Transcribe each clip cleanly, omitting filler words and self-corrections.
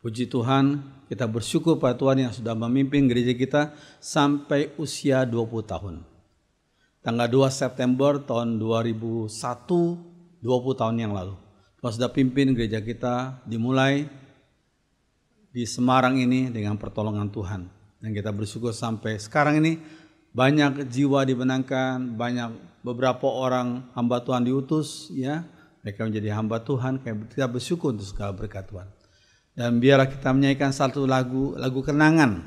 Puji Tuhan, kita bersyukur pada Tuhan yang sudah memimpin gereja kita sampai usia 20 tahun. Tanggal 2 September tahun 2001, 20 tahun yang lalu. Tuhan sudah pimpin gereja kita dimulai di Semarang ini dengan pertolongan Tuhan. Dan kita bersyukur sampai sekarang ini banyak jiwa dibenangkan, banyak beberapa orang hamba Tuhan diutus, ya. Mereka menjadi hamba Tuhan, kita bersyukur untuk segala berkat Tuhan. Dan biarlah kita menyanyikan satu lagu kenangan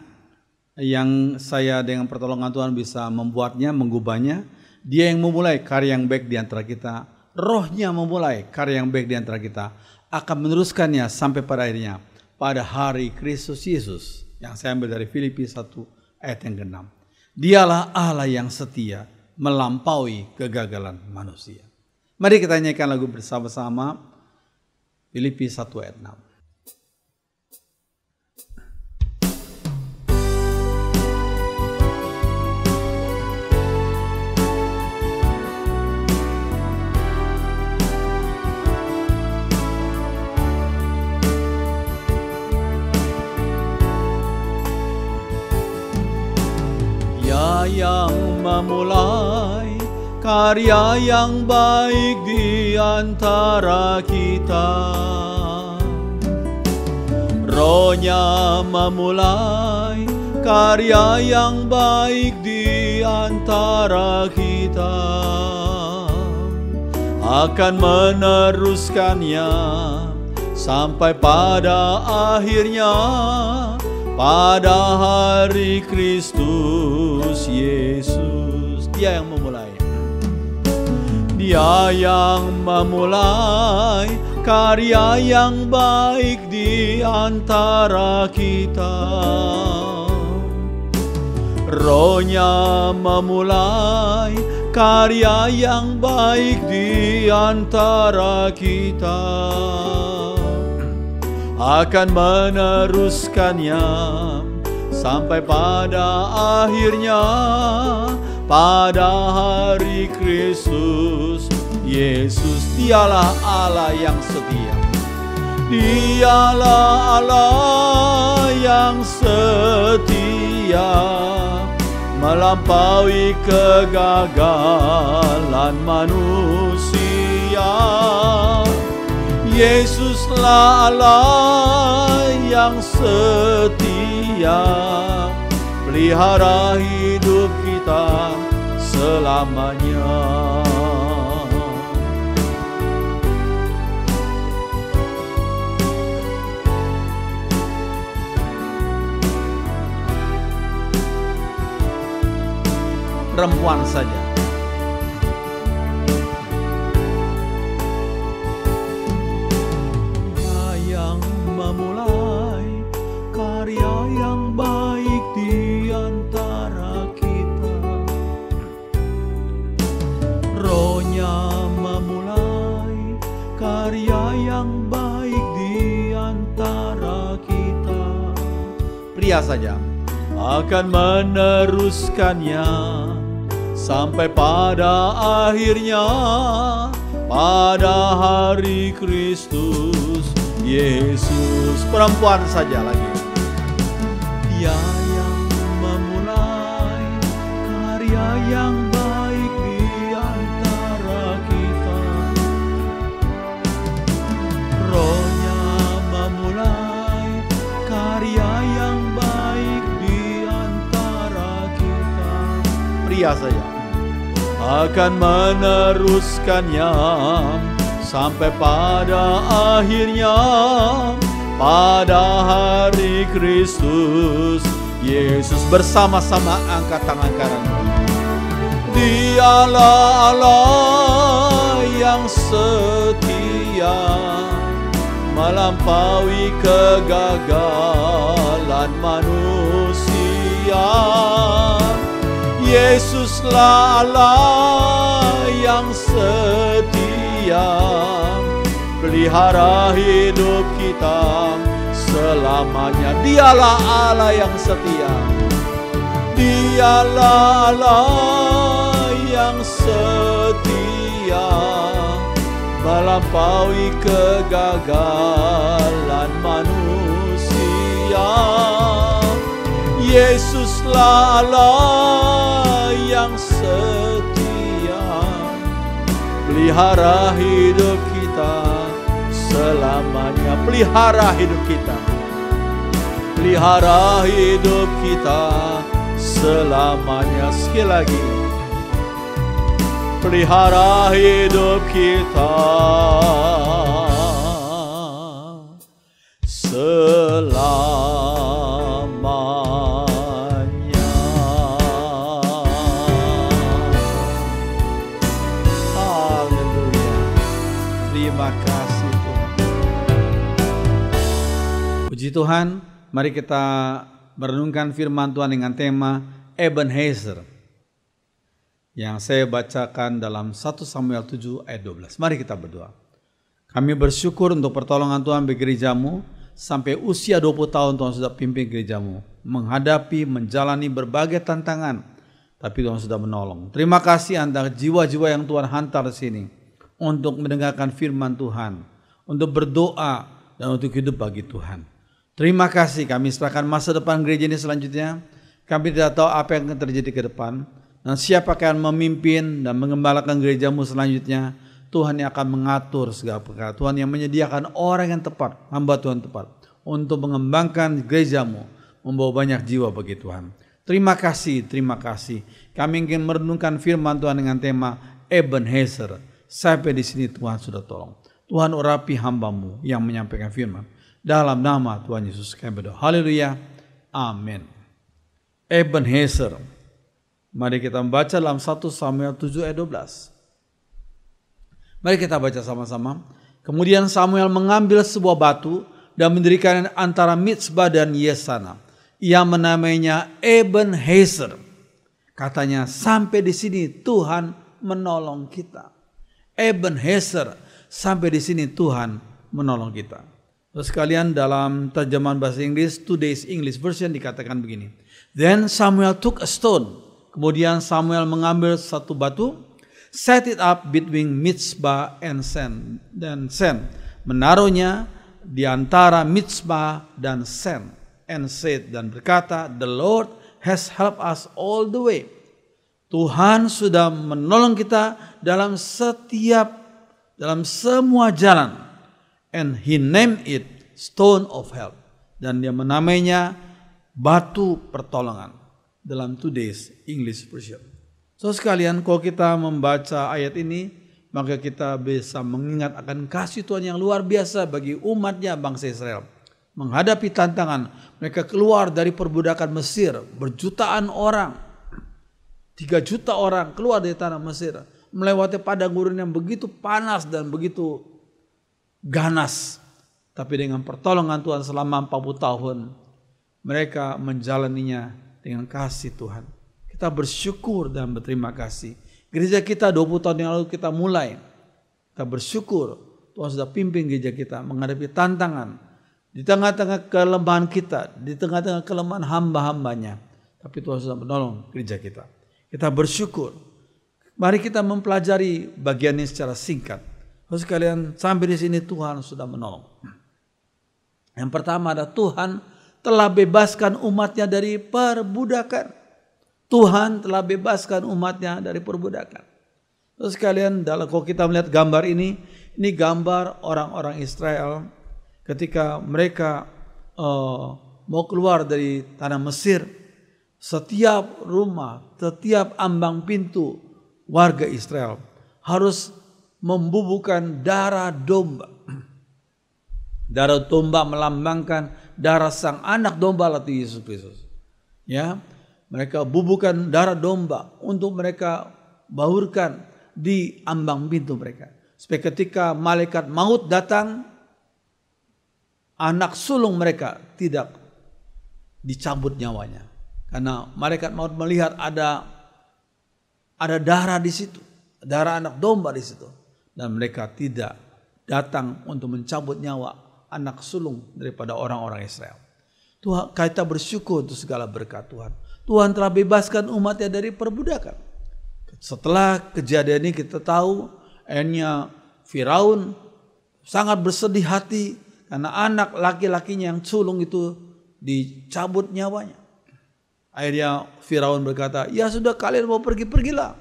yang saya dengan pertolongan Tuhan bisa membuatnya, mengubahnya. Dia yang memulai karya yang baik di antara kita, Rohnya memulai karya yang baik di antara kita, akan meneruskannya sampai pada akhirnya pada hari Kristus Yesus, yang saya ambil dari Filipi 1 ayat yang ke-6. Dialah Allah yang setia melampaui kegagalan manusia. Mari kita nyanyikan lagu bersama-sama, Filipi 1 ayat 6. Yang memulai karya yang baik di antara kita, Rohnya memulai karya yang baik di antara kita, akan meneruskannya sampai pada akhirnya pada hari Kristus Yesus. Dia yang memulai. Dia yang memulai karya yang baik di antara kita, Rohnya memulai karya yang baik di antara kita, akan meneruskannya sampai pada akhirnya pada hari Kristus Yesus. Dialah Allah yang setia, Dialah Allah yang setia melampaui kegagalan manusia. Yesuslah Allah yang setia pelihara hidup kita selamanya. Perempuan saja. Pria saja akan meneruskannya sampai pada akhirnya pada hari Kristus Yesus. Perempuan saja lagi. Dia yang memulai karya yang baik di antara kita, Rohnya memulai karya yang baik di antara kita. Pria saja akan meneruskannya sampai pada akhirnya pada hari Kristus Yesus. Bersama-sama angkat tangan kanan. Dialah Allah yang setia melampaui kegagalan manusia. Yesuslah Allah yang setia pelihara hidup kita selamanya. Dialah Allah yang setia, Dialah Allah yang setia melampaui kegagalan manusia. Yesuslah Allah yang setia, pelihara hidup kita selamanya. Pelihara hidup kita, pelihara hidup kita selamanya. Sekali lagi, pelihara hidup kita selamanya. Haleluya. Terima kasih Tuhan. Puji Tuhan, mari kita merenungkan firman Tuhan dengan tema Ebenezer yang saya bacakan dalam 1 Samuel 7 ayat 12. Mari kita berdoa. Kami bersyukur untuk pertolongan Tuhan bagi gerejamu. Sampai usia 20 tahun Tuhan sudah pimpin gerejamu menghadapi, menjalani berbagai tantangan, tapi Tuhan sudah menolong. Terima kasih antara jiwa-jiwa yang Tuhan hantar di sini untuk mendengarkan firman Tuhan, untuk berdoa dan untuk hidup bagi Tuhan. Terima kasih, kami serahkan masa depan gereja ini selanjutnya. Kami tidak tahu apa yang akan terjadi ke depan dan siapa akan memimpin dan mengembalakan gerejamu selanjutnya. Tuhan yang akan mengatur segala perkara. Tuhan yang menyediakan orang yang tepat, hamba Tuhan tepat, untuk mengembangkan gerejamu, membawa banyak jiwa bagi Tuhan. Terima kasih, terima kasih. Kami ingin merenungkan firman Tuhan dengan tema Ebenezer. Sampai di sini Tuhan sudah tolong. Tuhan urapi hambamu yang menyampaikan firman. Dalam nama Tuhan Yesus kami berdoa. Haleluya. Amin. Ebenezer. Mari kita membaca dalam 1 Samuel 7 ayat 12. Mari kita baca sama-sama. Kemudian Samuel mengambil sebuah batu dan mendirikan antara Mizpah dan Yesana. Ia menamainya Ebenezer. Katanya, sampai di sini Tuhan menolong kita. Ebenezer, sampai di sini Tuhan menolong kita. Terus sekalian, dalam terjemahan bahasa Inggris, Today's English Version dikatakan begini. Then Samuel took a stone. Kemudian Samuel mengambil satu batu, set it up between Mizpah and Sen. Dan Sen. Menaruhnya di antara Mizpah dan Sen. And said, dan berkata, the Lord has helped us all the way. Tuhan sudah menolong kita dalam semua jalan. And he named it Stone of Help. Dan dia menamainya batu pertolongan. Dalam Today's English Version. So sekalian, kalau kita membaca ayat ini, maka kita bisa mengingat akan kasih Tuhan yang luar biasa bagi umatnya bangsa Israel. Menghadapi tantangan, mereka keluar dari perbudakan Mesir, berjutaan orang, 3 juta orang keluar dari tanah Mesir, melewati padang gurun yang begitu panas dan begitu ganas. Tapi dengan pertolongan Tuhan selama 40 tahun, mereka menjalaninya dengan kasih Tuhan. Kita bersyukur dan berterima kasih. Gereja kita 20 tahun yang lalu kita mulai. Kita bersyukur Tuhan sudah pimpin gereja kita menghadapi tantangan. Di tengah-tengah kelemahan kita, di tengah-tengah kelemahan hamba-hambanya. Tapi Tuhan sudah menolong gereja kita. Kita bersyukur. Mari kita mempelajari bagian ini secara singkat. Terus kalian, sampai di sini Tuhan sudah menolong. Yang pertama adalah Tuhan telah bebaskan umatnya dari perbudakan. Tuhan telah bebaskan umatnya dari perbudakan. Terus kalian, kalau kita melihat gambar ini gambar orang-orang Israel ketika mereka mau keluar dari tanah Mesir. Setiap rumah, setiap ambang pintu warga Israel harus membubuhkan darah domba. Darah domba melambangkan darah sang anak domba latih Yesus Kristus. Ya. Mereka bubuhkan darah domba untuk mereka baurkan di ambang pintu mereka. Supaya ketika malaikat maut datang, anak sulung mereka tidak dicabut nyawanya. Karena malaikat maut melihat ada darah di situ, darah anak domba di situ. Dan mereka tidak datang untuk mencabut nyawa anak sulung daripada orang-orang Israel. Tuhan, kita bersyukur untuk segala berkat Tuhan. Tuhan telah bebaskan umatnya dari perbudakan. Setelah kejadian ini kita tahu akhirnya Firaun sangat bersedih hati karena anak laki-lakinya yang sulung itu dicabut nyawanya. Akhirnya Firaun berkata, ya sudah kalian mau pergi, pergilah.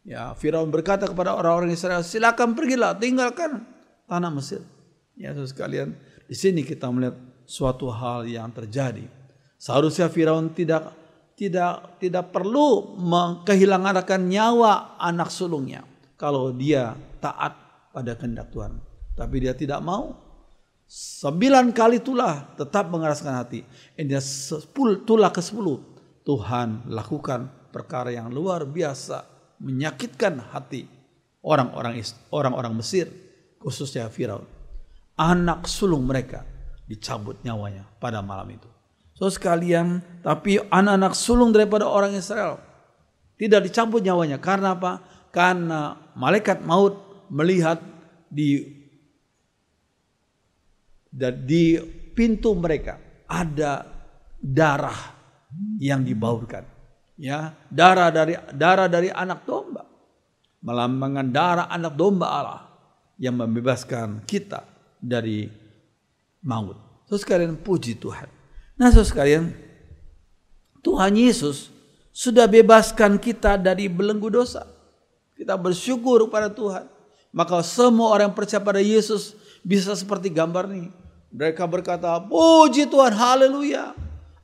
Ya, Firaun berkata kepada orang-orang Israel, silakan pergilah, tinggalkan tanah Mesir. Ya, saudara sekalian, di sini kita melihat suatu hal yang terjadi. Seharusnya Firaun tidak perlu kehilangan nyawa anak sulungnya kalau dia taat pada kehendak Tuhan. Tapi dia tidak mau. 9 kali tulah tetap mengeraskan hati. Ini tulah ke-10 Tuhan lakukan perkara yang luar biasa, menyakitkan hati orang-orang Mesir, khususnya Firaun. Anak sulung mereka dicabut nyawanya pada malam itu. So sekalian, tapi anak-anak sulung daripada orang Israel tidak dicabut nyawanya. Karena apa? Karena malaikat maut melihat di pintu mereka ada darah yang dibaurkan. Ya, darah dari anak domba. Melambangkan darah anak domba Allah yang membebaskan kita dari maut. Saudara sekalian, puji Tuhan. Nah, saudara sekalian, Tuhan Yesus sudah bebaskan kita dari belenggu dosa. Kita bersyukur kepada Tuhan. Maka semua orang yang percaya pada Yesus bisa seperti gambar ini. Mereka berkata, puji Tuhan, haleluya.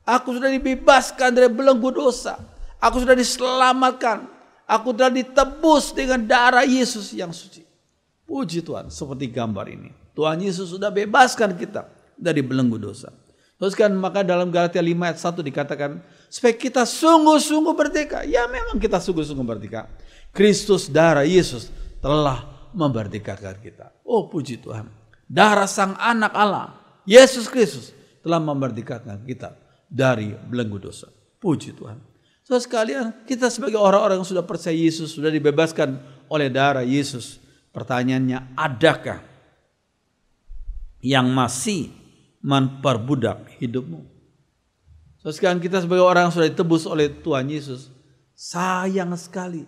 Aku sudah dibebaskan dari belenggu dosa. Aku sudah diselamatkan. Aku sudah ditebus dengan darah Yesus yang suci. Puji Tuhan, seperti gambar ini. Tuhan Yesus sudah bebaskan kita dari belenggu dosa. Terus kan maka dalam Galatia 5 ayat 1 dikatakan supaya kita sungguh-sungguh merdeka. Ya memang kita sungguh-sungguh merdeka. Kristus, darah Yesus telah memerdekakan kita. Oh puji Tuhan. Darah sang anak Allah, Yesus Kristus telah memerdekakan kita dari belenggu dosa. Puji Tuhan. So sekalian, kita sebagai orang-orang yang sudah percaya Yesus, sudah dibebaskan oleh darah Yesus. Pertanyaannya, adakah yang masih memperbudak hidupmu? So sekarang kita sebagai orang yang sudah ditebus oleh Tuhan Yesus, sayang sekali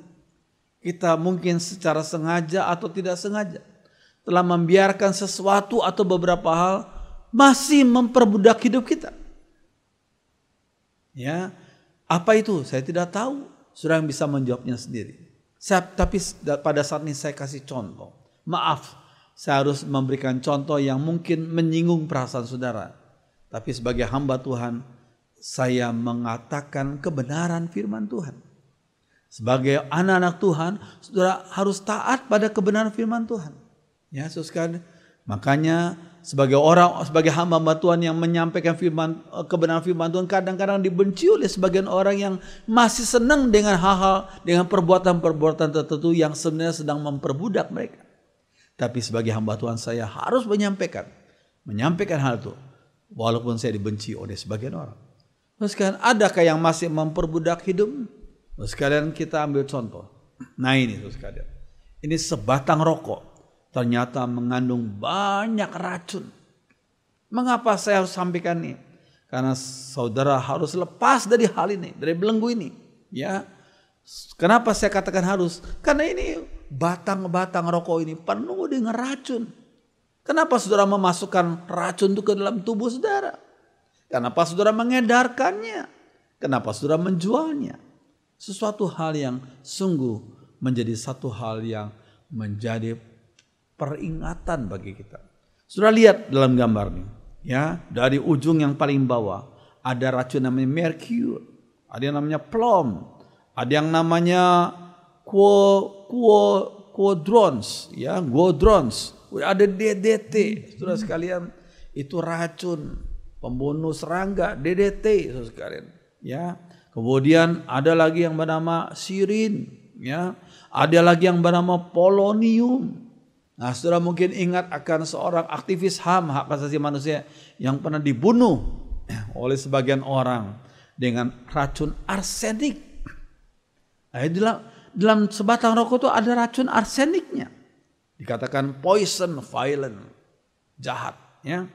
kita mungkin secara sengaja atau tidak sengaja telah membiarkan sesuatu atau beberapa hal masih memperbudak hidup kita. Ya, apa itu? Saya tidak tahu. Saudara yang bisa menjawabnya sendiri. Tapi pada saat ini saya kasih contoh. Maaf, saya harus memberikan contoh yang mungkin menyinggung perasaan saudara. Tapi sebagai hamba Tuhan, saya mengatakan kebenaran firman Tuhan. Sebagai anak-anak Tuhan, saudara harus taat pada kebenaran firman Tuhan. Ya, saudara. Makanya sebagai hamba Tuhan yang menyampaikan kebenaran firman Tuhan kadang-kadang dibenci oleh sebagian orang yang masih senang dengan hal-hal, dengan perbuatan-perbuatan tertentu yang sebenarnya sedang memperbudak mereka. Tapi sebagai hamba Tuhan saya harus menyampaikan hal itu walaupun saya dibenci oleh sebagian orang. Terus sekalian, adakah yang masih memperbudak hidup? Terus sekalian kita ambil contoh. Nah ini terus sekalian. Ini sebatang rokok. Ternyata mengandung banyak racun. Mengapa saya harus sampaikan ini? Karena saudara harus lepas dari hal ini, dari belenggu ini. Ya, kenapa saya katakan harus? Karena ini batang-batang rokok ini penuh dengan racun. Kenapa saudara memasukkan racun itu ke dalam tubuh saudara? Kenapa saudara mengedarkannya? Kenapa saudara menjualnya? Sesuatu hal yang sungguh menjadi satu hal yang menjadi peringatan bagi kita. Sudah lihat dalam gambar ini, ya, dari ujung yang paling bawah ada racun namanya merkuri, ada yang namanya plum, ada yang namanya quadrons, ya, godrons, ada DDT. Saudara sekalian, itu racun pembunuh serangga, DDT, saudara sekalian, ya. Kemudian ada lagi yang bernama sirin, ya, ada lagi yang bernama polonium. Nah, saudara mungkin ingat akan seorang aktivis HAM, hak asasi manusia, yang pernah dibunuh oleh sebagian orang dengan racun arsenik. Nah, dalam sebatang rokok itu ada racun arseniknya. Dikatakan poison violent, jahat. Ya.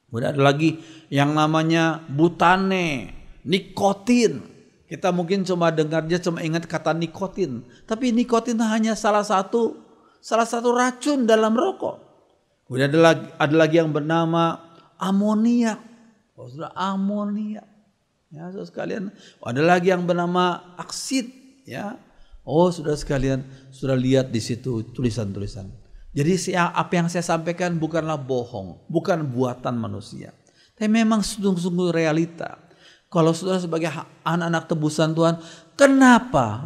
Kemudian ada lagi yang namanya butane, nikotin. Kita mungkin cuma ingat kata nikotin. Tapi nikotin hanya salah satu racun dalam rokok. Kemudian ada lagi yang bernama amoniak. Oh, sudah amoniak. Ya, saudara sekalian, ada lagi yang bernama Aksid, ya. Oh, saudara sekalian, sudah lihat di situ tulisan-tulisan. Jadi apa yang saya sampaikan bukanlah bohong, bukan buatan manusia. Tapi memang sungguh-sungguh realita. Kalau saudara sebagai anak-anak tebusan Tuhan,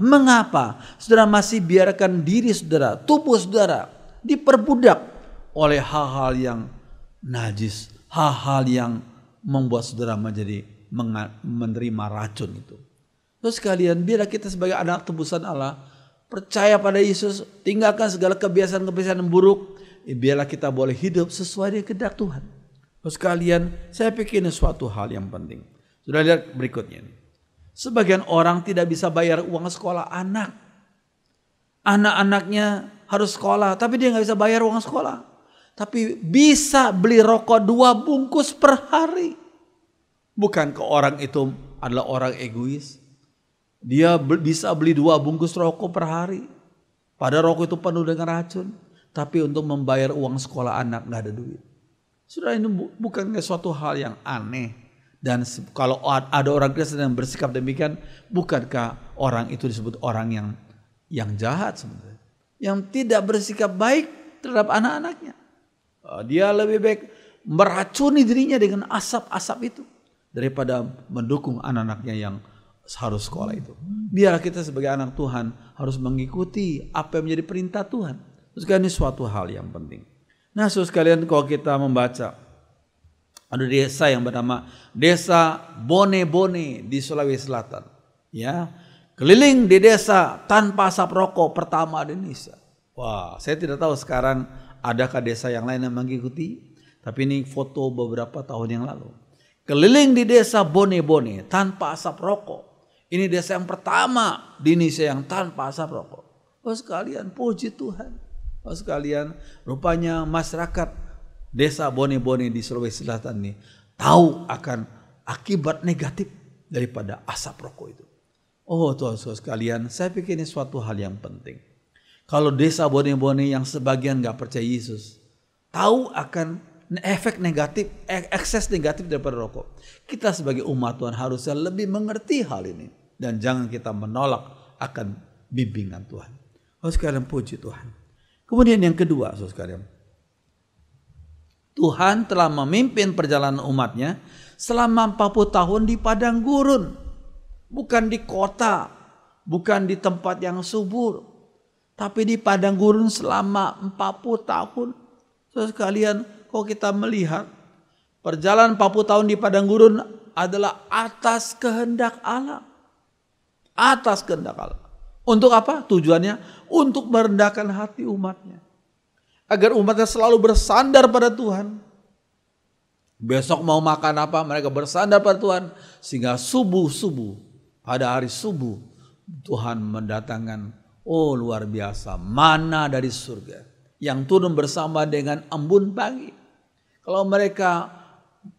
mengapa saudara masih biarkan diri saudara, tubuh saudara diperbudak oleh hal-hal yang najis, hal-hal yang membuat saudara menjadi menerima racun itu. Terus sekalian, biarlah kita sebagai anak tebusan Allah percaya pada Yesus, tinggalkan segala kebiasaan-kebiasaan yang buruk, biarlah kita boleh hidup sesuai dengan kehendak Tuhan. Terus sekalian, saya pikir ini suatu hal yang penting. Sudah lihat berikutnya ini. Sebagian orang tidak bisa bayar uang sekolah anak. Anak-anaknya harus sekolah, tapi dia nggak bisa bayar uang sekolah. Tapi bisa beli rokok 2 bungkus per hari. Bukankah orang itu adalah orang egois? Dia bisa beli 2 bungkus rokok per hari. Padahal rokok itu penuh dengan racun. Tapi untuk membayar uang sekolah anak nggak ada duit. Sudah, ini bukannya suatu hal yang aneh. Dan kalau ada orang Kristen yang bersikap demikian, bukankah orang itu disebut orang yang jahat sebenarnya? Yang tidak bersikap baik terhadap anak-anaknya. Dia lebih baik meracuni dirinya dengan asap-asap itu daripada mendukung anak-anaknya yang harus sekolah itu. Biarlah kita sebagai anak Tuhan harus mengikuti apa yang menjadi perintah Tuhan. Terus ini suatu hal yang penting. Nah, saudara sekalian, kalau kita membaca, ada desa yang bernama Desa Bone-Bone di Sulawesi Selatan. Ya, keliling di desa tanpa asap rokok pertama di Indonesia. Wah, saya tidak tahu sekarang adakah desa yang lain yang mengikuti. Tapi ini foto beberapa tahun yang lalu. Keliling di desa Bone-Bone tanpa asap rokok. Ini desa yang pertama di Indonesia yang tanpa asap rokok. Oh sekalian, puji Tuhan. Oh sekalian, rupanya masyarakat Desa Bone-Bone di Sulawesi Selatan ini tahu akan akibat negatif daripada asap rokok itu. Oh Tuhan sekalian, saya pikir ini suatu hal yang penting. Kalau desa Bone-Bone yang sebagian gak percaya Yesus tahu akan efek negatif, ekses negatif daripada rokok, kita sebagai umat Tuhan harusnya lebih mengerti hal ini. Dan jangan kita menolak akan bimbingan Tuhan. Oh sekalian, puji Tuhan. Kemudian yang kedua, saudara sekalian, Tuhan telah memimpin perjalanan umatnya selama 40 tahun di padang gurun. Bukan di kota, bukan di tempat yang subur, tapi di padang gurun selama 40 tahun. Saudara sekalian, kalau kita melihat perjalanan 40 tahun di padang gurun adalah atas kehendak Allah. Atas kehendak Allah. Untuk apa? Tujuannya untuk merendahkan hati umatnya. Agar umatnya selalu bersandar pada Tuhan. Besok mau makan apa, mereka bersandar pada Tuhan. Sehingga subuh-subuh, pada hari subuh, Tuhan mendatangkan, oh luar biasa, mana dari surga. Yang turun bersama dengan embun pagi. Kalau mereka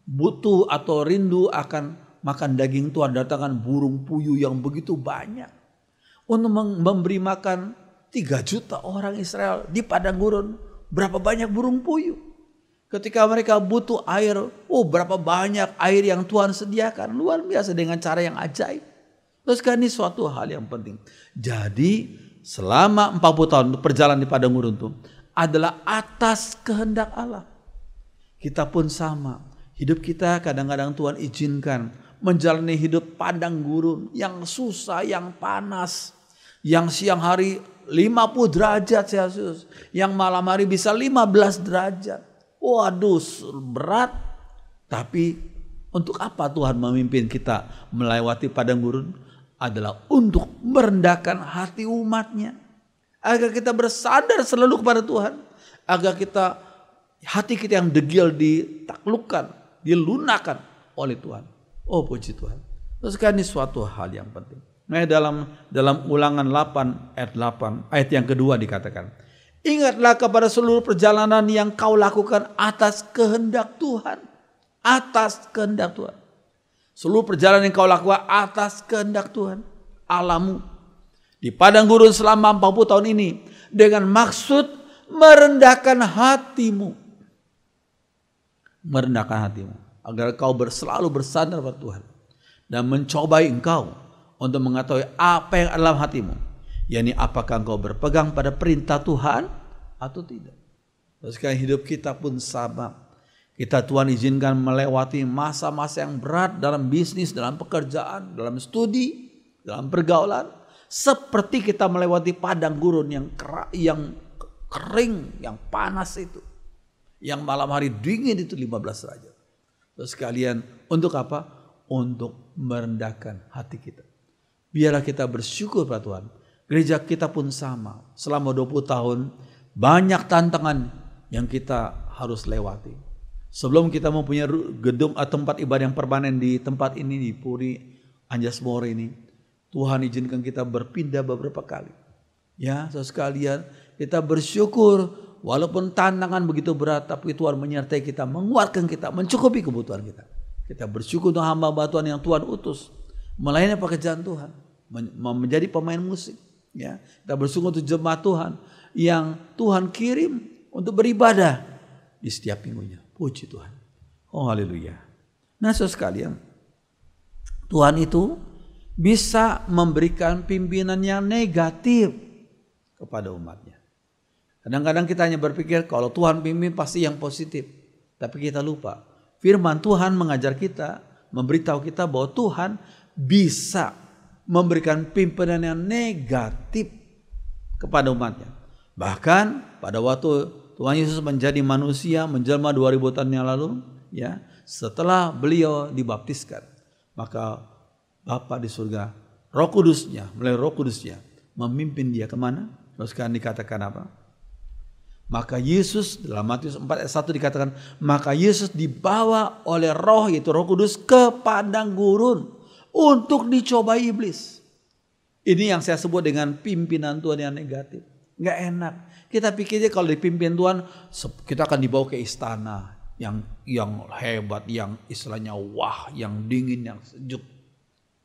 butuh atau rindu akan makan daging, Tuhan datangkan burung puyuh yang begitu banyak. Untuk memberi makan 3 juta orang Israel di padang gurun. Berapa banyak burung puyuh. Ketika mereka butuh air, oh berapa banyak air yang Tuhan sediakan. Luar biasa dengan cara yang ajaib. Terus kan ini suatu hal yang penting. Jadi selama 40 tahun perjalanan di padang gurun itu adalah atas kehendak Allah. Kita pun sama. Hidup kita kadang-kadang Tuhan izinkan menjalani hidup padang gurun yang susah, yang panas. Yang siang hari 50 derajat Celcius. Yang malam hari bisa 15 derajat. Waduh, berat. Tapi untuk apa Tuhan memimpin kita melewati padang gurun? Adalah untuk merendahkan hati umatnya. Agar kita bersandar selalu kepada Tuhan. Agar hati kita yang degil ditaklukkan, dilunakkan oleh Tuhan. Oh puji Tuhan. Terus kan ini suatu hal yang penting. Nah, dalam Ulangan 8 ayat yang kedua dikatakan, ingatlah kepada seluruh perjalanan yang kau lakukan atas kehendak Tuhan. Atas kehendak Tuhan. Seluruh perjalanan yang kau lakukan atas kehendak Tuhan. Allahmu. Di padang gurun selama 40 tahun ini. Dengan maksud merendahkan hatimu. Merendahkan hatimu. Agar kau selalu bersandar pada Tuhan. dan mencobai engkau untuk mengetahui apa yang ada dalam hatimu, yakni apakah engkau berpegang pada perintah Tuhan atau tidak. Terus hidup kita pun sama. Kita Tuhan izinkan melewati masa-masa yang berat dalam bisnis, dalam pekerjaan, dalam studi, dalam pergaulan. Seperti kita melewati padang gurun yang kering, yang panas itu. Yang malam hari dingin itu 15 derajat. Terus sekalian, untuk apa? Untuk merendahkan hati kita. Biarlah kita bersyukur pada Tuhan. Gereja kita pun sama. Selama 20 tahun banyak tantangan yang kita harus lewati. Sebelum kita mempunyai gedung atau tempat ibadah yang permanen di tempat ini, di Puri Anjasmore ini, Tuhan izinkan kita berpindah beberapa kali. Ya, saudara sekalian, kita bersyukur walaupun tantangan begitu berat, tapi Tuhan menyertai kita, menguatkan kita, mencukupi kebutuhan kita. Kita bersyukur untuk hamba Tuhan yang Tuhan utus, melayani pekerjaan Tuhan, menjadi pemain musik. Ya, kita bersyukur untuk jemaat Tuhan yang Tuhan kirim untuk beribadah di setiap minggunya. Puji Tuhan. Oh haleluya. Nah saudara sekalian, Tuhan itu bisa memberikan pimpinan yang negatif kepada umatnya. Kadang-kadang kita hanya berpikir kalau Tuhan pimpin pasti yang positif. Tapi kita lupa. Firman Tuhan mengajar kita, memberitahu kita bahwa Tuhan bisa memberikan pimpinan yang negatif kepada umatnya. Bahkan pada waktu Tuhan Yesus menjadi manusia, menjelma 2000 tahun yang lalu, ya, setelah beliau dibaptiskan, maka Bapa di surga, Roh Kudusnya, melalui Roh Kudusnya, memimpin dia kemana? Terus kan dikatakan apa? Maka Yesus, dalam Matius 4 ayat 1 dikatakan, maka Yesus dibawa oleh Roh, yaitu Roh Kudus, ke padang gurun untuk dicobai iblis. Ini yang saya sebut dengan pimpinan Tuhan yang negatif. Nggak enak. Kita pikirnya kalau dipimpin Tuhan, kita akan dibawa ke istana yang hebat, yang istilahnya wah, yang dingin, yang sejuk,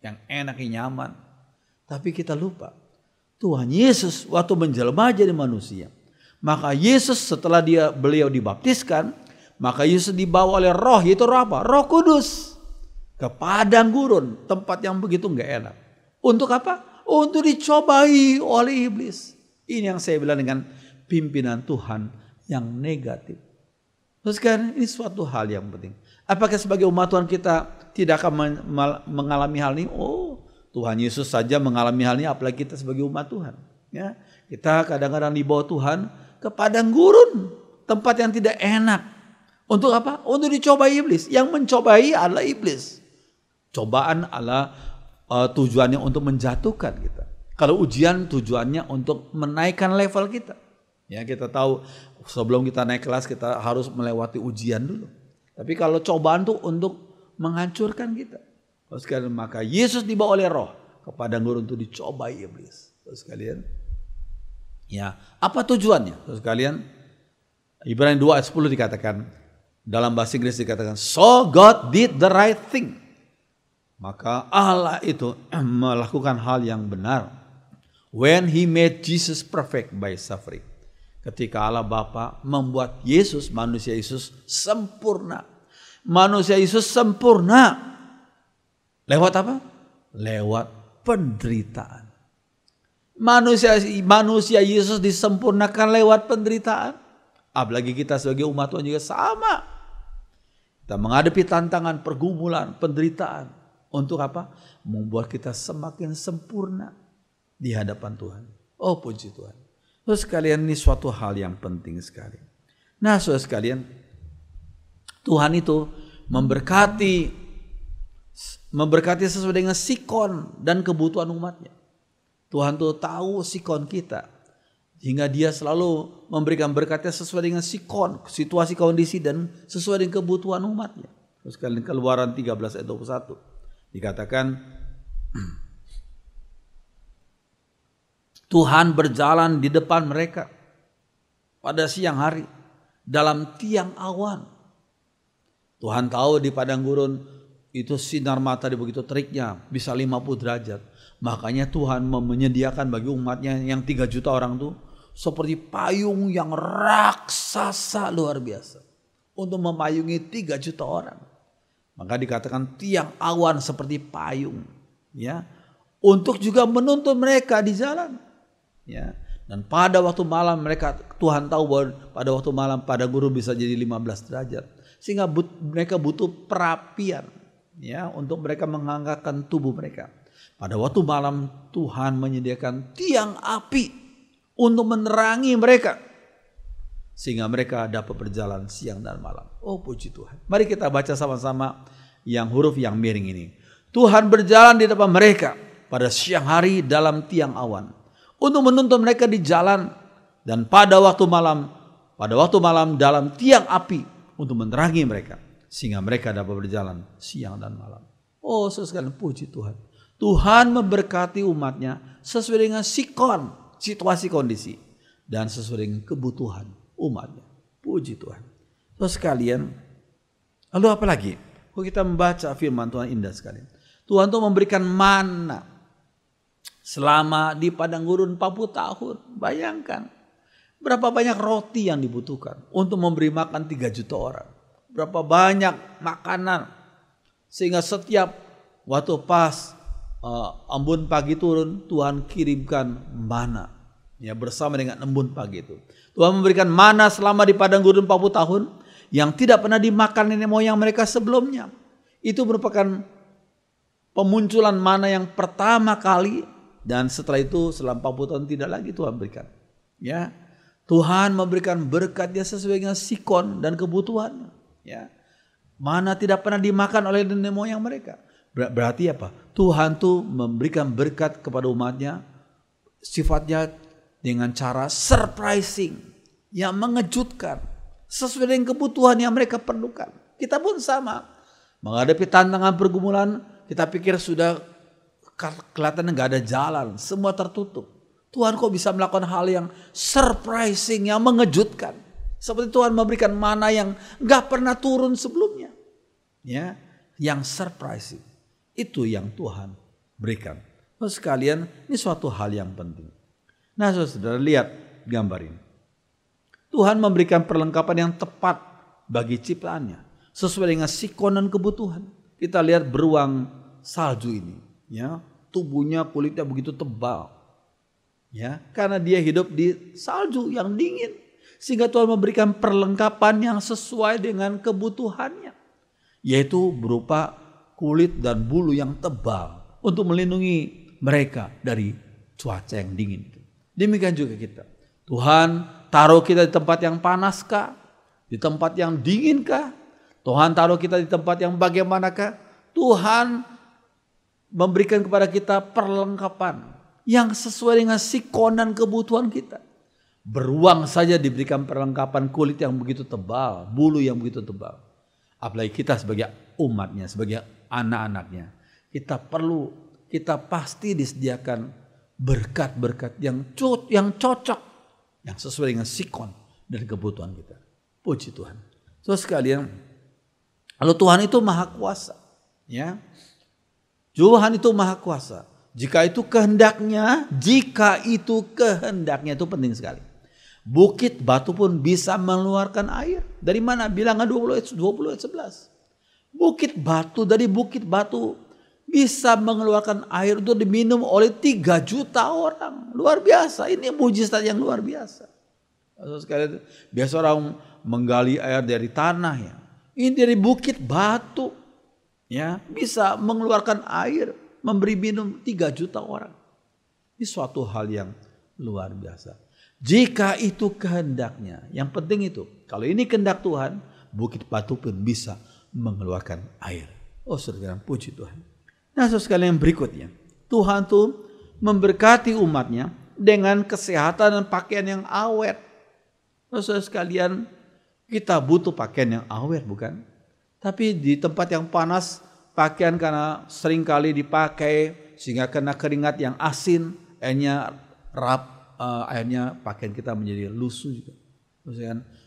yang enak, yang nyaman. Tapi kita lupa, Tuhan Yesus waktu menjelma jadi manusia, maka Yesus setelah beliau dibaptiskan, maka Yesus dibawa oleh Roh, yaitu Roh apa? Roh Kudus, ke padang gurun, tempat yang begitu nggak enak. Untuk apa? Untuk dicobai oleh iblis. Ini yang saya bilang dengan pimpinan Tuhan yang negatif. Terus kan ini suatu hal yang penting. Apakah sebagai umat Tuhan kita tidak akan mengalami hal ini? Oh, Tuhan Yesus saja mengalami hal ini, apalagi kita sebagai umat Tuhan. Ya, kita kadang-kadang dibawa Tuhan ke padang gurun, tempat yang tidak enak. Untuk apa? Untuk dicobai iblis. Yang mencobai adalah iblis. Cobaan adalah tujuannya untuk menjatuhkan kita. Kalau ujian tujuannya untuk menaikkan level kita. Ya, kita tahu sebelum kita naik kelas kita harus melewati ujian dulu. Tapi kalau cobaan itu untuk menghancurkan kita. Terus sekalian, maka Yesus dibawa oleh Roh ke padang gurun untuk dicobai iblis. Terus sekalian, ya, apa tujuannya? Terus sekalian, Ibrani 2 ayat 10 dikatakan, dalam bahasa Inggris dikatakan, so God did the right thing. Maka Allah itu melakukan hal yang benar. When he made Jesus perfect by suffering. Ketika Allah Bapa membuat Yesus, manusia Yesus sempurna. Manusia Yesus sempurna. Lewat apa? Lewat penderitaan. Manusia Yesus disempurnakan lewat penderitaan. Apalagi kita sebagai umat Tuhan juga sama. Kita menghadapi tantangan, pergumulan, penderitaan. Untuk apa? Membuat kita semakin sempurna di hadapan Tuhan. Oh puji Tuhan. Terus sekalian, ini suatu hal yang penting sekali. Nah saudara sekalian, Tuhan itu memberkati sesuai dengan sikon dan kebutuhan umatnya. Tuhan tuh tahu sikon kita, hingga dia selalu memberikan berkatnya sesuai dengan sikon, situasi, kondisi, dan sesuai dengan kebutuhan umatnya. Terus sekalian, Keluaran 13 ayat 21 dikatakan, Tuhan berjalan di depan mereka pada siang hari dalam tiang awan. Tuhan tahu di padang gurun itu sinar matahari begitu teriknya, bisa 50 derajat. Makanya Tuhan menyediakan bagi umatnya yang 3 juta orang itu seperti payung yang raksasa luar biasa untuk memayungi 3 juta orang. Maka dikatakan tiang awan seperti payung, ya, untuk juga menuntun mereka di jalan, ya. Dan pada waktu malam mereka, Tuhan tahu bahwa pada waktu malam padang gurun bisa jadi 15 derajat. Sehingga mereka butuh perapian, ya, untuk mereka menghangatkan tubuh mereka. Pada waktu malam Tuhan menyediakan tiang api untuk menerangi mereka. Sehingga mereka dapat berjalan siang dan malam. Oh, puji Tuhan. Mari kita baca sama-sama yang huruf yang miring ini. Tuhan berjalan di depan mereka pada siang hari dalam tiang awan, untuk menuntun mereka di jalan, dan pada waktu malam dalam tiang api untuk menerangi mereka, sehingga mereka dapat berjalan siang dan malam. Oh, sekalian, puji Tuhan. Tuhan memberkati umatnya sesuai dengan situasi kondisi, dan sesuai dengan kebutuhan umatnya. Puji Tuhan. Terus sekalian, lalu apa lagi? Kalau kita membaca firman Tuhan indah sekali. Tuhan tuh memberikan mana selama di padang gurun 40 tahun. Bayangkan berapa banyak roti yang dibutuhkan untuk memberi makan 3 juta orang. Berapa banyak makanan, sehingga setiap waktu pas embun pagi turun, Tuhan kirimkan mana, ya, bersama dengan embun pagi itu. Tuhan memberikan mana selama di padang gurun 40 tahun yang tidak pernah dimakan nenek moyang mereka sebelumnya. Itu merupakan pemunculan mana yang pertama kali, dan setelah itu selama 40 tahun tidak lagi Tuhan berikan. Ya, Tuhan memberikan berkat-Nya sesuai dengan sikon dan kebutuhannya. Ya, mana tidak pernah dimakan oleh nenek moyang mereka. Berarti apa? Tuhan tuh memberikan berkat kepada umatnya, sifatnya dengan cara surprising, yang mengejutkan, sesuai dengan kebutuhan yang mereka perlukan. Kita pun sama, menghadapi tantangan pergumulan, kita pikir sudah kelihatan nggak ada jalan, semua tertutup. Tuhan kok bisa melakukan hal yang surprising, yang mengejutkan. Seperti Tuhan memberikan mana yang nggak pernah turun sebelumnya, ya, yang surprising. Itu yang Tuhan berikan. Terus sekalian, ini suatu hal yang penting. Nah, saudara lihat gambar ini. Tuhan memberikan perlengkapan yang tepat bagi ciptaannya, sesuai dengan sikon dan kebutuhan. Kita lihat beruang salju ini, ya, tubuhnya, kulitnya begitu tebal, ya, karena dia hidup di salju yang dingin, sehingga Tuhan memberikan perlengkapan yang sesuai dengan kebutuhannya, yaitu berupa kulit dan bulu yang tebal untuk melindungi mereka dari cuaca yang dingin. Demikian juga kita. Tuhan taruh kita di tempat yang panas kah? Di tempat yang dingin kah? Tuhan taruh kita di tempat yang bagaimanakah? Tuhan memberikan kepada kita perlengkapan yang sesuai dengan sikon dan kebutuhan kita. Beruang saja diberikan perlengkapan kulit yang begitu tebal, bulu yang begitu tebal. Apalagi kita sebagai umatnya, sebagai anak-anaknya. Kita pasti disediakan berkat-berkat yang cocok, yang sesuai dengan sikon dan kebutuhan kita. Puji Tuhan. So sekalian, lalu Tuhan itu maha kuasa, ya. Tuhan itu maha kuasa. Jika itu kehendaknya itu penting sekali. Bukit batu pun bisa mengeluarkan air. Dari mana? Bilangan 20 ayat 11. Bukit batu bisa mengeluarkan air untuk diminum oleh 3 juta orang. Luar biasa. Ini mujizat yang luar biasa. Biasa orang menggali air dari tanah, ya. Ini dari bukit batu, ya, bisa mengeluarkan air, memberi minum 3 juta orang. Ini suatu hal yang luar biasa. Jika itu kehendaknya, yang penting itu, kalau ini kehendak Tuhan, bukit batu pun bisa mengeluarkan air. Oh, saudara, puji Tuhan. Nah, saudara yang berikutnya, Tuhan tuh memberkati umatnya dengan kesehatan dan pakaian yang awet. Saudara sekalian, kita butuh pakaian yang awet, bukan? Tapi di tempat yang panas, pakaian karena seringkali dipakai sehingga kena keringat yang asin, akhirnya pakaian kita menjadi lusuh juga.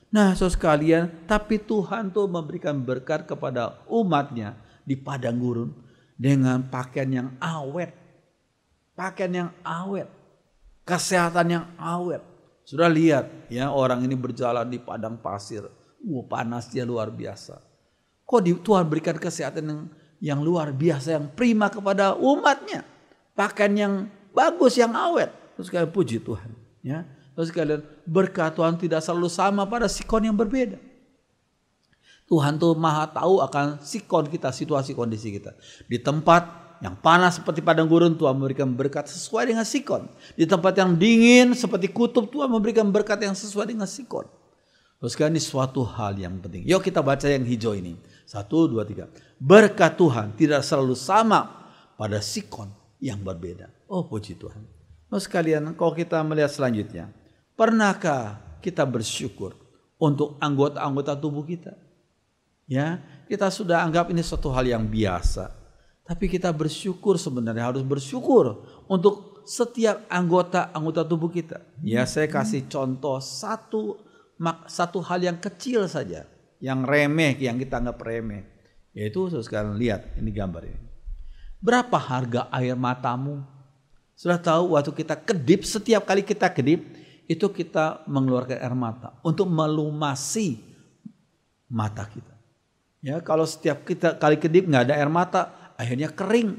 Nah, saudara sekalian, tapi Tuhan tuh memberikan berkat kepada umatnya di padang gurun dengan pakaian yang awet. Pakaian yang awet. Kesehatan yang awet. Sudah lihat, ya, orang ini berjalan di padang pasir. Panasnya luar biasa. Kok Tuhan berikan kesehatan yang luar biasa, yang prima kepada umatnya. Pakaian yang bagus, yang awet. Terus kalian puji Tuhan. Ya. Terus kalian berkat Tuhan tidak selalu sama pada sikon yang berbeda. Tuhan tuh maha tahu akan sikon kita, situasi kondisi kita. Di tempat yang panas seperti padang gurun, Tuhan memberikan berkat sesuai dengan sikon. Di tempat yang dingin seperti kutub, Tuhan memberikan berkat yang sesuai dengan sikon. Terus sekarang ini suatu hal yang penting. Yuk kita baca yang hijau ini. 1, 2, 3. Berkat Tuhan tidak selalu sama pada sikon yang berbeda. Oh puji Tuhan. Terus sekalian kalau kita melihat selanjutnya. Pernahkah kita bersyukur untuk anggota-anggota tubuh kita? Ya, kita sudah anggap ini suatu hal yang biasa. Tapi kita bersyukur, sebenarnya harus bersyukur untuk setiap anggota tubuh kita. Ya, saya kasih contoh satu hal yang kecil saja, yang remeh, yang kita anggap remeh. Yaitu sekarang lihat ini gambar ini. Berapa harga air matamu? Sudah tahu waktu kita kedip, setiap kali kita kedip itu kita mengeluarkan air mata untuk melumasi mata kita. Ya, kalau setiap kali kedip nggak ada air mata, akhirnya kering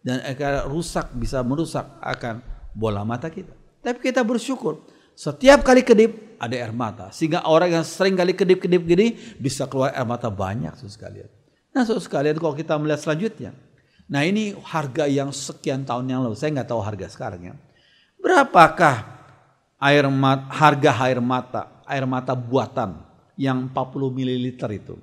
dan akan rusak, bisa merusak akan bola mata kita. Tapi kita bersyukur setiap kali kedip ada air mata, sehingga orang yang sering kali kedip gini bisa keluar air mata banyak, saudara sekalian. Nah, saudara sekalian, kalau kita melihat selanjutnya, nah ini harga yang sekian tahun yang lalu, saya nggak tahu harga sekarang ya. Berapakah harga air mata buatan yang 40 ml itu?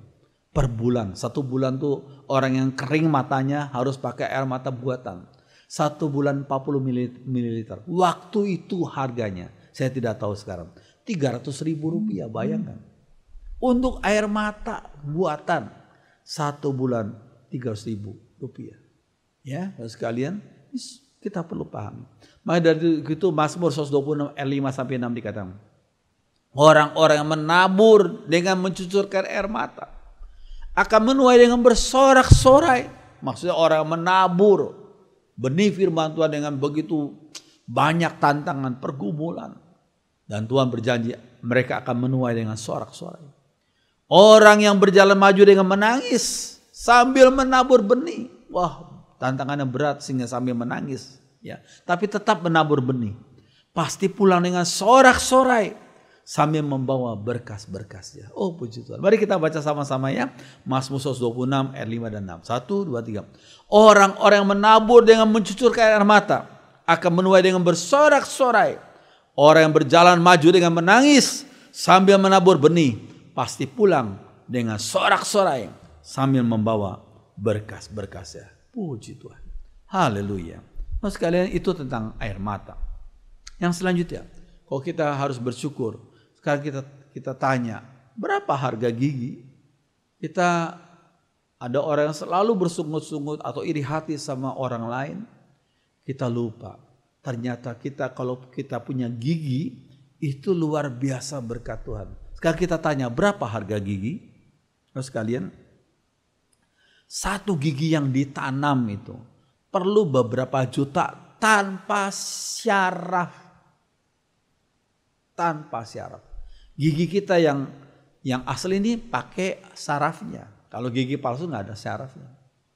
Per bulan, 1 bulan tuh orang yang kering matanya harus pakai air mata buatan. 1 bulan 40 ml. Waktu itu harganya, saya tidak tahu sekarang, 300.000 rupiah, bayangkan. Untuk air mata buatan 1 bulan 300.000 rupiah. Ya, sekalian kita perlu paham. Maka dari itu Mazmur 126 ayat 5 sampai 6 dikatakan, orang-orang yang menabur dengan mencucurkan air mata akan menuai dengan bersorak-sorai. Maksudnya orang menabur benih firman Tuhan dengan begitu banyak tantangan, pergumulan. Dan Tuhan berjanji mereka akan menuai dengan sorak-sorai. Orang yang berjalan maju dengan menangis sambil menabur benih. Wah, tantangannya berat sehingga sambil menangis. Ya, tapi tetap menabur benih. Pasti pulang dengan sorak-sorai sambil membawa berkas-berkasnya. Oh puji Tuhan. Mari kita baca sama-sama ya. Mazmur 126 ayat 5 dan 6. 1, 2, 3. Orang-orang yang menabur dengan mencucurkan air mata akan menuai dengan bersorak-sorai. Orang yang berjalan maju dengan menangis sambil menabur benih pasti pulang dengan sorak-sorai sambil membawa berkas-berkasnya. Puji Tuhan. Haleluya. Nah, sekalian itu tentang air mata. Yang selanjutnya, kalau kita harus bersyukur. Sekarang kita tanya, berapa harga gigi? Kita ada orang yang selalu bersungut-sungut atau iri hati sama orang lain. Kita lupa. Ternyata kalau kita punya gigi, itu luar biasa berkat Tuhan. Sekarang kita tanya, berapa harga gigi? Terus sekalian, 1 gigi yang ditanam itu perlu beberapa juta tanpa syaraf. Tanpa syaraf. Gigi kita yang asli ini pakai sarafnya. Kalau gigi palsu nggak ada syarafnya.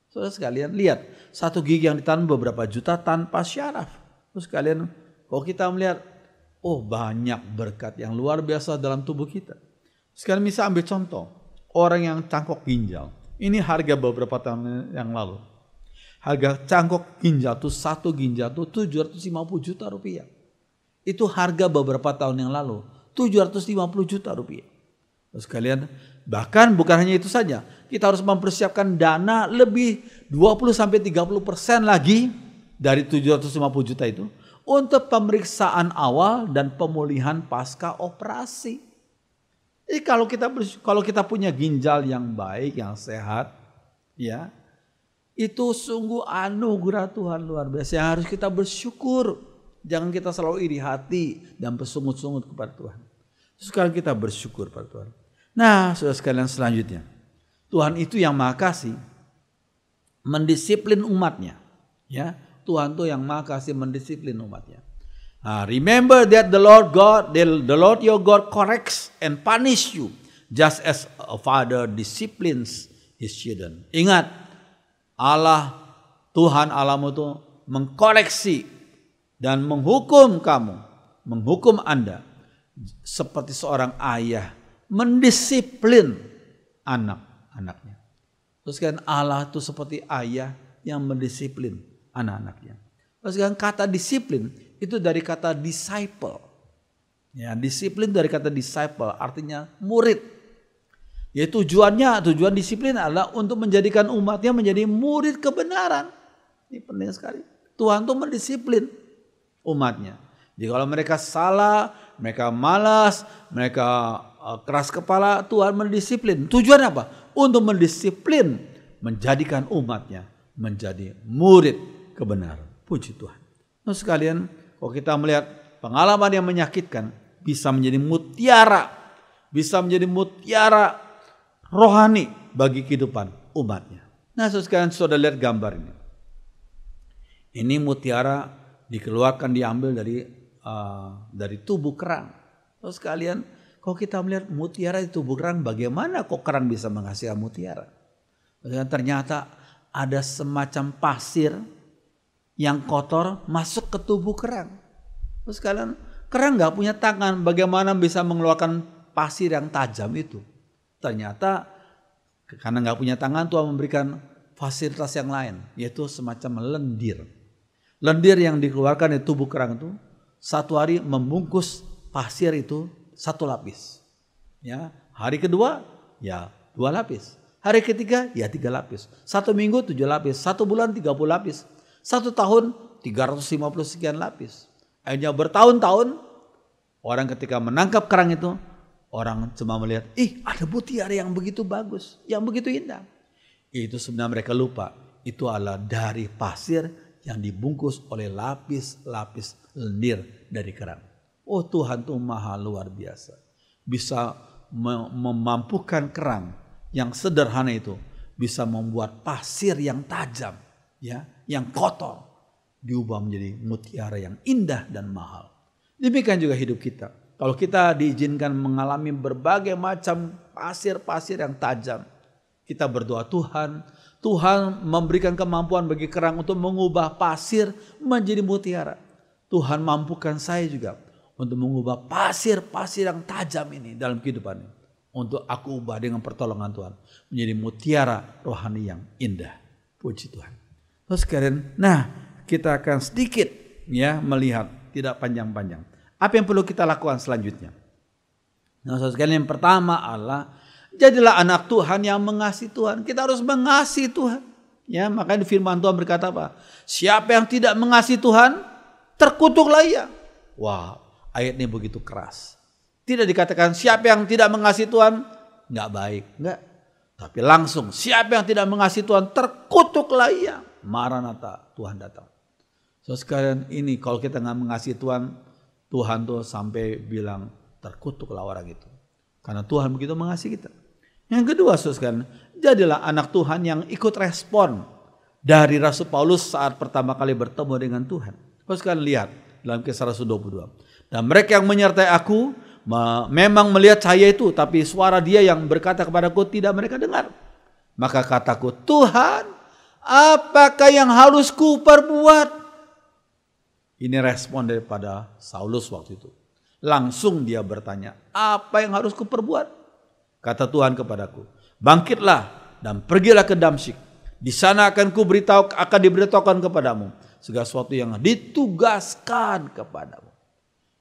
Saudara sekalian lihat, 1 gigi yang ditanam beberapa juta tanpa syaraf. Terus kalian kalau kita melihat, oh banyak berkat yang luar biasa dalam tubuh kita. Sekarang bisa ambil contoh, orang yang cangkok ginjal. Ini harga beberapa tahun yang lalu. Harga cangkok ginjal tuh 1 ginjal tuh 750 juta rupiah. Itu harga beberapa tahun yang lalu. 750 juta rupiah. Terus kalian, bahkan bukan hanya itu saja. Kita harus mempersiapkan dana lebih 20-30% lagi dari 750 juta itu. Untuk pemeriksaan awal dan pemulihan pasca operasi. Jadi kalau kita punya ginjal yang baik, yang sehat. Ya, itu sungguh anugerah Tuhan luar biasa. Yang harus kita bersyukur. Jangan kita selalu iri hati dan bersungut-sungut kepada Tuhan. Sekarang kita bersyukur pada Tuhan. Nah, saudara sekalian selanjutnya. Tuhan itu yang Maha Kasih mendisiplin umatnya. Ya, Tuhan itu yang Maha Kasih mendisiplin umatnya. Remember that the Lord your God corrects and punish you just as a father disciplines his children. Ingat, Allah, Tuhan Allahmu itu mengkoreksi dan menghukum kamu, menghukum Anda seperti seorang ayah mendisiplin anak-anaknya. Terus kan Allah itu seperti ayah yang mendisiplin anak-anaknya. Terus kan kata disiplin itu dari kata disciple. Ya, disiplin dari kata disciple artinya murid. Ya, tujuan disiplin adalah untuk menjadikan umatnya menjadi murid kebenaran. Ini penting sekali. Tuhan tuh mendisiplin umatnya. Jadi kalau mereka salah, mereka malas, mereka keras kepala, Tuhan mendisiplin. Tujuan apa? Untuk mendisiplin, menjadikan umatnya menjadi murid kebenaran. Puji Tuhan. Nah sekalian, kalau kita melihat pengalaman yang menyakitkan, bisa menjadi mutiara. Bisa menjadi mutiara rohani bagi kehidupan umatnya. Nah sekalian, sudah lihat gambar ini. Ini mutiara dikeluarkan, diambil dari tubuh kerang. Terus sekalian, kalau kita melihat mutiara di tubuh kerang, bagaimana kok kerang bisa menghasilkan mutiara? Ternyata ada semacam pasir yang kotor masuk ke tubuh kerang. Terus sekalian, kerang nggak punya tangan, bagaimana bisa mengeluarkan pasir yang tajam itu? Ternyata karena nggak punya tangan, Tuhan memberikan fasilitas yang lain, yaitu semacam lendir. Lendir yang dikeluarkan dari tubuh kerang itu satu hari membungkus pasir itu 1 lapis. Ya, hari kedua ya 2 lapis. Hari ketiga ya 3 lapis. 1 minggu 7 lapis. 1 bulan 30 lapis. 1 tahun 350 sekian lapis. Akhirnya bertahun-tahun orang ketika menangkap kerang itu, orang cuma melihat, ada mutiara yang begitu bagus, yang begitu indah. Itu sebenarnya mereka lupa, itu adalah dari pasir yang dibungkus oleh lapis-lapis lendir dari kerang. Oh Tuhan tuh maha luar biasa. Bisa memampukan kerang yang sederhana itu bisa membuat pasir yang tajam, ya, yang kotor diubah menjadi mutiara yang indah dan mahal. Demikian juga hidup kita. Kalau kita diizinkan mengalami berbagai macam pasir-pasir yang tajam, kita berdoa, Tuhan memberikan kemampuan bagi kerang untuk mengubah pasir menjadi mutiara. Tuhan mampukan saya juga untuk mengubah pasir-pasir yang tajam ini dalam kehidupan ini. Untuk aku ubah dengan pertolongan Tuhan menjadi mutiara rohani yang indah. Puji Tuhan. Terus sekalian, kita akan sedikit ya melihat, tidak panjang-panjang. Apa yang perlu kita lakukan selanjutnya? Nah, sekalian, yang pertama adalah jadilah anak Tuhan yang mengasihi Tuhan. Kita harus mengasihi Tuhan. Ya, makanya firman Tuhan berkata apa? Siapa yang tidak mengasihi Tuhan, terkutuklah ia. Wah, ayat ini begitu keras. Tidak dikatakan siapa yang tidak mengasihi Tuhan nggak baik, enggak. Tapi langsung siapa yang tidak mengasihi Tuhan, terkutuklah ia. Maranatha, Tuhan datang. So sekalian ini kalau kita nggak mengasihi Tuhan, Tuhan tuh sampai bilang terkutuklah orang itu. Karena Tuhan begitu mengasihi kita. Yang kedua, saudara, jadilah anak Tuhan yang ikut respon dari Rasul Paulus saat pertama kali bertemu dengan Tuhan. Saudara lihat dalam Kisah Rasul 22. Dan mereka yang menyertai aku memang melihat cahaya itu, tapi suara dia yang berkata kepadaku tidak mereka dengar. Maka kataku, Tuhan, apakah yang harus ku perbuat? Ini respon daripada Saulus waktu itu. Langsung dia bertanya, apa yang harus kuperbuat? Kata Tuhan kepadaku, bangkitlah dan pergilah ke Damsyik. Di sana akan diberitahukan kepadamu segala sesuatu yang ditugaskan kepadamu.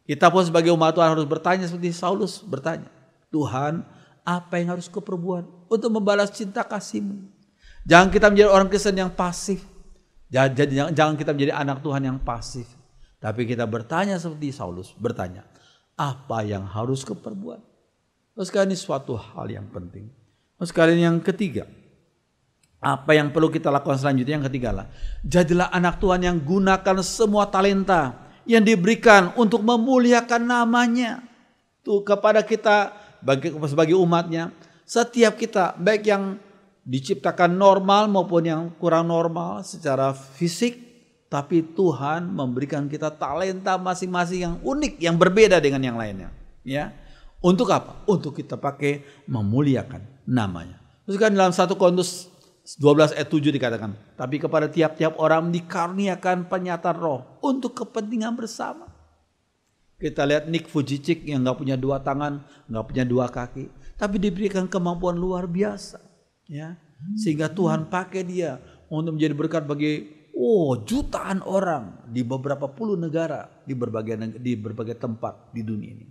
Kita pun sebagai umat Tuhan harus bertanya seperti Saulus bertanya, Tuhan, apa yang harus kuperbuat untuk membalas cinta kasih-Mu? Jangan kita menjadi orang Kristen yang pasif. Jangan kita menjadi anak Tuhan yang pasif. Tapi kita bertanya seperti Saulus bertanya, apa yang harus kuperbuat? Sekarang ini suatu hal yang penting. Sekarang yang ketiga, apa yang perlu kita lakukan selanjutnya? Yang ketiga lah, jadilah anak Tuhan yang gunakan semua talenta yang diberikan untuk memuliakan namanya. Tuh kepada kita sebagai umatnya, setiap kita baik yang diciptakan normal maupun yang kurang normal secara fisik, tapi Tuhan memberikan kita talenta masing-masing yang unik, yang berbeda dengan yang lainnya. Ya, untuk apa? Untuk kita pakai memuliakan namanya. Terus kan dalam 1 Korintus 12 ayat 7 dikatakan, tapi kepada tiap-tiap orang dikaruniakan penyataan roh untuk kepentingan bersama. Kita lihat Nick Vujicic yang gak punya 2 tangan, gak punya 2 kaki, tapi diberikan kemampuan luar biasa, ya, sehingga Tuhan pakai dia untuk menjadi berkat bagi jutaan orang di beberapa puluh negara, di berbagai tempat di dunia ini.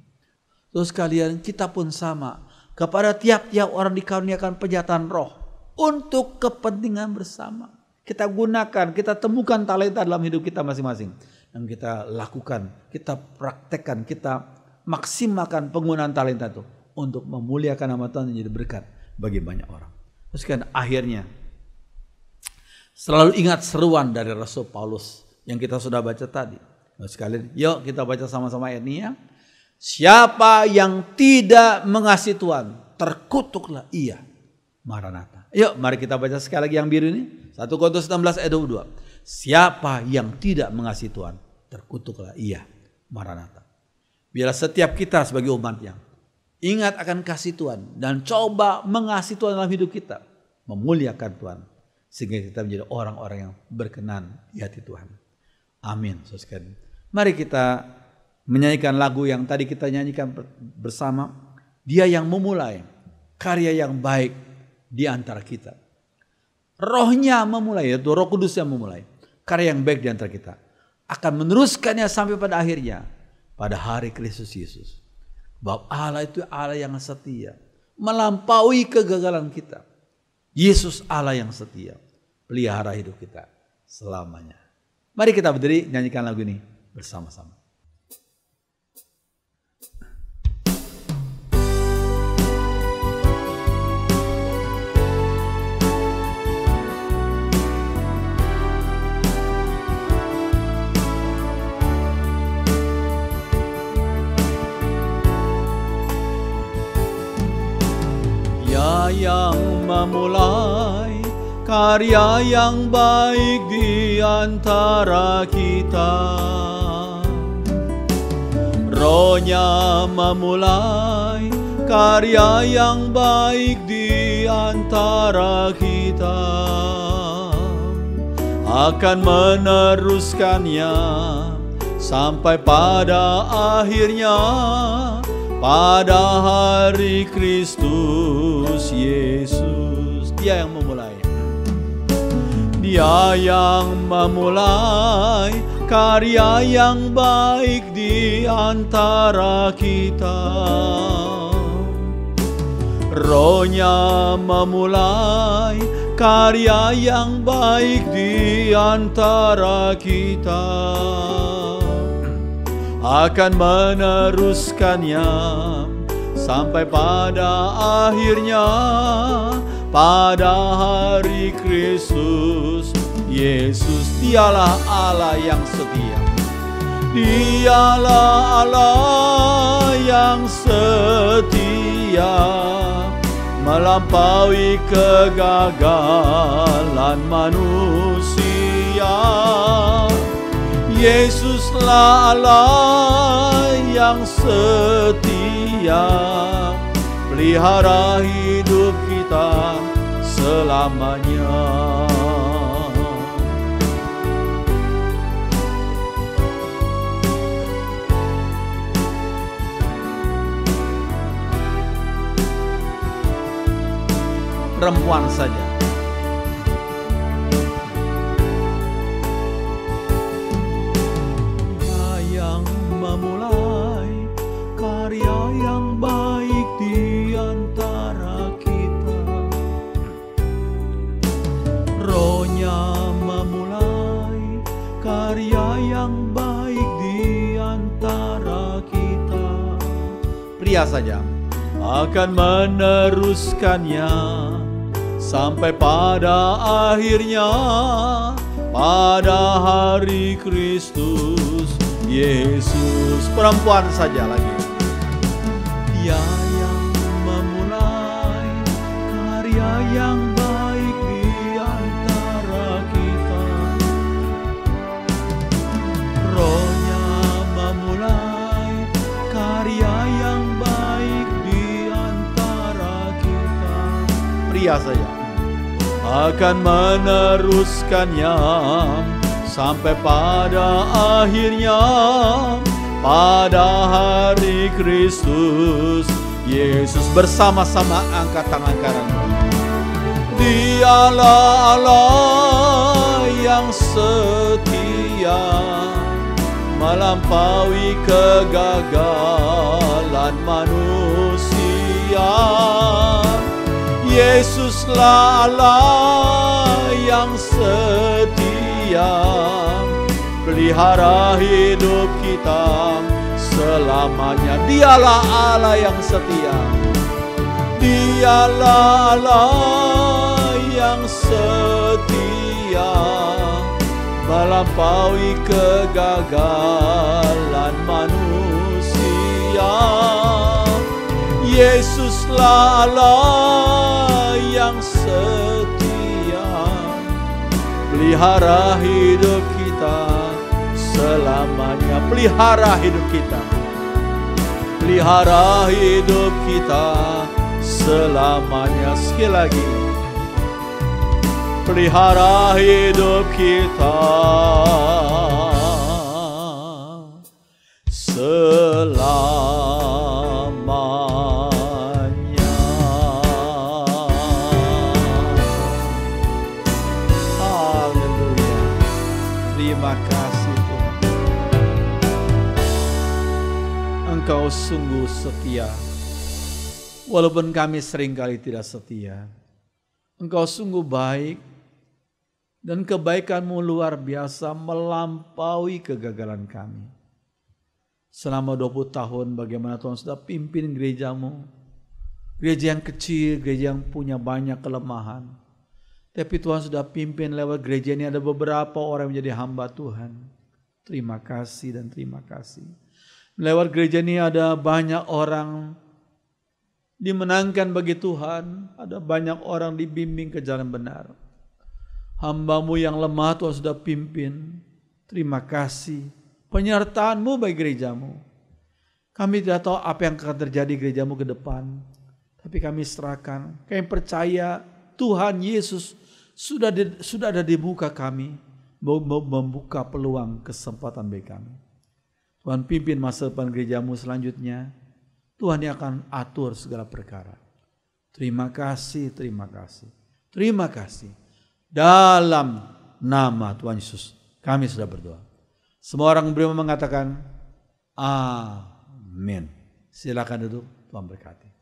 Terus kalian, kita pun sama, kepada tiap-tiap orang dikaruniakan penyataan roh untuk kepentingan bersama. Kita gunakan, kita temukan talenta dalam hidup kita masing-masing. Dan kita lakukan, kita praktekkan, kita maksimalkan penggunaan talenta itu untuk memuliakan nama Tuhan dan menjadi berkat bagi banyak orang. Terus kan akhirnya, selalu ingat seruan dari Rasul Paulus yang kita sudah baca tadi. Sekalian, yuk kita baca sama-sama ayat ini ya. Siapa yang tidak mengasihi Tuhan, terkutuklah ia. Maranatha. Yuk mari kita baca sekali lagi yang biru ini. 1 Korintus 16 ayat 22. Siapa yang tidak mengasihi Tuhan, terkutuklah ia. Maranatha. Biarlah setiap kita sebagai umatnya ingat akan kasih Tuhan dan coba mengasihi Tuhan dalam hidup kita. Memuliakan Tuhan. Sehingga kita menjadi orang-orang yang berkenan di hati Tuhan. Amin. Mari kita menyanyikan lagu yang tadi kita nyanyikan bersama. Dia yang memulai karya yang baik di antara kita. Rohnya memulai, yaitu Roh Kudus yang memulai karya yang baik di antara kita. Akan meneruskannya sampai pada akhirnya. Pada hari Kristus Yesus. Bahwa Allah itu Allah yang setia. Melampaui kegagalan kita. Yesus Allah yang setia. Pelihara hidup kita selamanya. Mari kita berdiri nyanyikan lagu ini bersama-sama. Dia yang memulai karya yang baik di antara kita. Rohnya memulai karya yang baik di antara kita. Akan meneruskannya sampai pada akhirnya. Pada hari Kristus Yesus. Dia yang memulai. Dia yang memulai karya yang baik di antara kita. Rohnya memulai karya yang baik di antara kita. Akan meneruskannya sampai pada akhirnya. Pada hari Kristus Yesus. Dialah Allah yang setia. Dialah Allah yang setia. Melampaui kegagalan manusia. Yesuslah Allah yang setia. Pelihara hidup kita selamanya. Perempuan saja. Memulai karya yang baik di antara kita. Rohnya memulai karya yang baik di antara kita. Pria saja akan meneruskannya sampai pada akhirnya. Pada hari Kristus Yesus. Perempuan saja lagi. Dia yang memulai karya yang baik di antara kita. Rohnya memulai karya yang baik di antara kita. setia saja. Akan meneruskannya sampai pada akhirnya, pada hari Kristus Yesus. Bersama-sama angkat tangan kananmu. Dialah Allah yang setia, melampaui kegagalan manusia. Yesuslah Allah yang setia, pelihara hidup kita selamanya. Dialah Allah yang setia. Dialah Allah yang setia, melampaui kegagalan manusia. Yesuslah Allah yang setia, pelihara hidup kita selamanya. Pelihara hidup kita, pelihara hidup kita selamanya. Sekali lagi, pelihara hidup kita selamanya. Haleluya. Terima kasih Tuhan. Engkau sungguh setia, walaupun kami seringkali tidak setia. Engkau sungguh baik, dan kebaikan-Mu luar biasa melampaui kegagalan kami. Selama 20 tahun bagaimana Tuhan sudah pimpin gereja-Mu. Gereja yang kecil, gereja yang punya banyak kelemahan. Tapi Tuhan sudah pimpin lewat gereja ini ada beberapa orang yang menjadi hamba Tuhan. Terima kasih dan terima kasih. Lewat gereja ini ada banyak orang dimenangkan bagi Tuhan. Ada banyak orang dibimbing ke jalan benar. Hamba-Mu yang lemah Tuhan sudah pimpin. Terima kasih penyertaan-Mu bagi gereja-Mu. Kami tidak tahu apa yang akan terjadi gereja-Mu ke depan. Tapi kami serahkan. Kami percaya Tuhan Yesus sudah ada di muka kami. Membuka peluang kesempatan bagi kami. Tuhan pimpin masa depan gereja-Mu selanjutnya. Tuhan yang akan atur segala perkara. Terima kasih, terima kasih. Terima kasih. Dalam nama Tuhan Yesus kami sudah berdoa. Semua orang beriman mengatakan amin. Silakan duduk, Tuhan berkati.